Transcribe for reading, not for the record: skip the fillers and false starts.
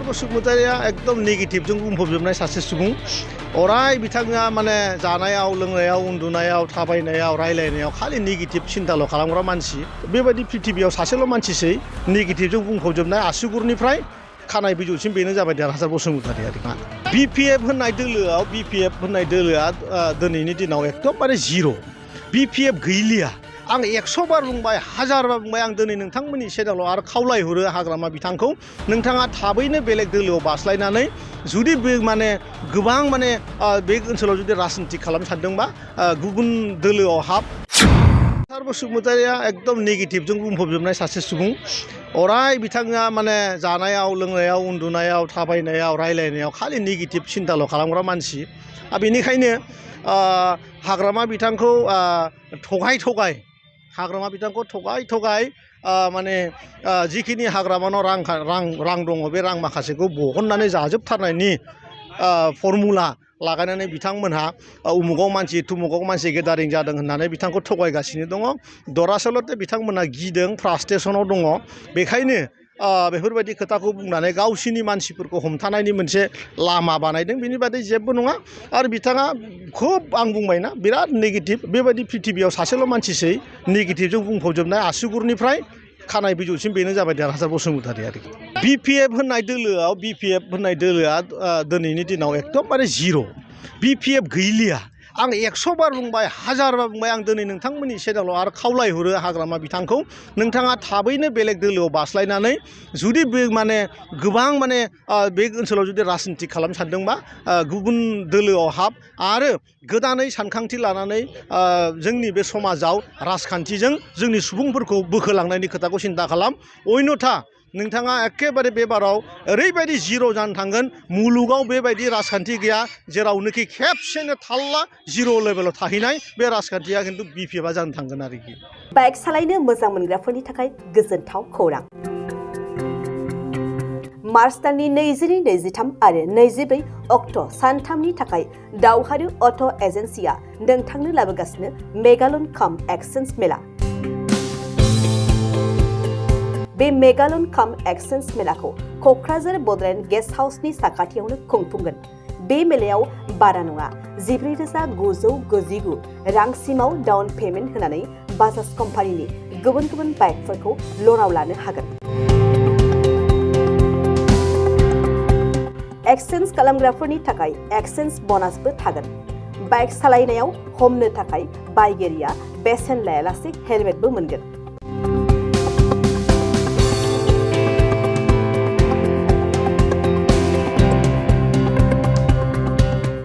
बसुमतारिया एकदम नेगेटिभजों बुंफबजोबनाय सासे सुबुं अराय बिथाङा माने जानायाव लोंनायाव उन्दुनायाव थाबायनायाव रायलायनायाव खालि नेगेटिभ सिन्ताल' खालामग्रा मानसि बेबायदि पृथिबियाव सासेल' मानसिसै नेगेटिभजों बुंफबजोबनाय आसुगुरनिफ्राय खानाय बिजौसिम बेनो जाबाय देरहासार बसुमतारि आरोना बिपिएफ होननाय दोलोआ दिनैनि दिनाव एकदमबारे जिर' बिपिएफ गैलिया आं 100 बार बुंबाय 1000 बार बुंबाय आं दिनै नोंथांमोननि सेरावल' आरो खावलायहरो हाग्रामा बिथांखौ नोंथाङा थाबैनो बेलेग दोलोआव बास्लायनानै जुदि बे माने गोबां माने बे ओनसोलाव जुदि राजनिति खालामनो सानदोंबा गुबुन दोलोआव हाब बसुमतारिया एकदम नेगेटिभजों बुंफबजोबनाय सासे सुबुं अराय बिथाङा माने जानायाव लोंनायाव उन्दुनायाव थाबायनायाव रायलायनायाव खालि नेगेटिभ सिन्ताल' खालामग्रा मानसि बेनिखायनो हाग्रामा बिथांखौ थगाय माने जिखिनि हाग्रामानाव रां दङ बे रां माखासेखौ बहननानै जाजोबथारनायनि फर्मुला लागायनानै बिथांमोनहा उमुगाव मानसि तुमुगाव मानसि गेदारिं जादों होननानै बिथांखौ थगायगासिनो दङ दरासलते बिथांमोनहा गिदों फ्रास्ट्रेसनाव दङ बेखायनो बेफोरबायदि खोथाखौ बुंनानै गावसिनि मानसिफोरखौ हमथानायनि मोनसे लामा बानायदों बिनि बादै जेबो नङा आरो बिथाङा खुब आं बुंबायना बिराद नेगेटिभ बेबायदि पृथिबियाव सासेल' मानसिसै नेगेटिभजों बुंफबजोबनाय आसुगुरनिफ्राय खानाय बिजौसिम बेनो जाबाय देरहासार बसुमतारि आरोखि बिपिएफ होननाय दोलोआ दिनैनि दिनाव एकदमबारे जिर' बिपिएफ गैलिया आं 100 बार बुंबाय 1000 बार बुंबाय आं दिनै नोंथांमोननि सेरावल' आरो खावलायहरो हाग्रामा बिथांखौ नोंथाङा थाबैनो बेलेग दोलोआव बास्लायनानै जुदि बे माने गोबां माने बे ओनसोलाव जुदि राजनिति खालामनो सानदोंबा गुबुन दोलोआव हाब आरो गोदानै सानखांथि लानानै जोंनि बे समाजाव राजखान्थिजों जोंनि सुबुंफोरखौ बोखोलांनायनि खोथाखौ सिन्था खालाम अन्यथा नोंथाङा एखेबारे बेबाराव ओरैबायदि जिर' जानो थांगोन मुलुगाव बेबायदि राजखान्थि गैया जेरावनोखि खेबसेनो थाल्ला जिर' लेभेलाव थाहैनाय बे राजखान्थिया खिन्थु बिपिएफआ जानो थांगोन आरोखि बाइक सालायनो मोजां मोनग्राफोरनि थाखाय गोजोनथाव खौरां मार्च दाननि 22-23 आरो 24 अक्ट' सानथामनि थाखाय दावहारु अट' एजेन्सिया नोंथांनो लाबोगासिनो मेगालन काम एक्सचेन्ज मेला बे मेगालन काम एक्सचेन्ज मेलाखौ क'क्राझार बड'लेण्ड गेस्ट हाउसनि साखाथियावनो खुंफुंगोन बे मेलायाव बारा नङा 14,999 रांसिमाव डाउन पेमेन्ट होनानै बाजाज कम्पानिनि गुबुन गुबुन बाइकफोरखौ ल'नाव लानो हागोन एक्सचेन्ज खालामग्राफोरनि थाखाय एक्सचेन्ज ब'नासबो थागोन बाइक सालायनायाव हमनो थाखाय बायगिरिया बेसेन लायालासे हेलमेटबो मोनगोन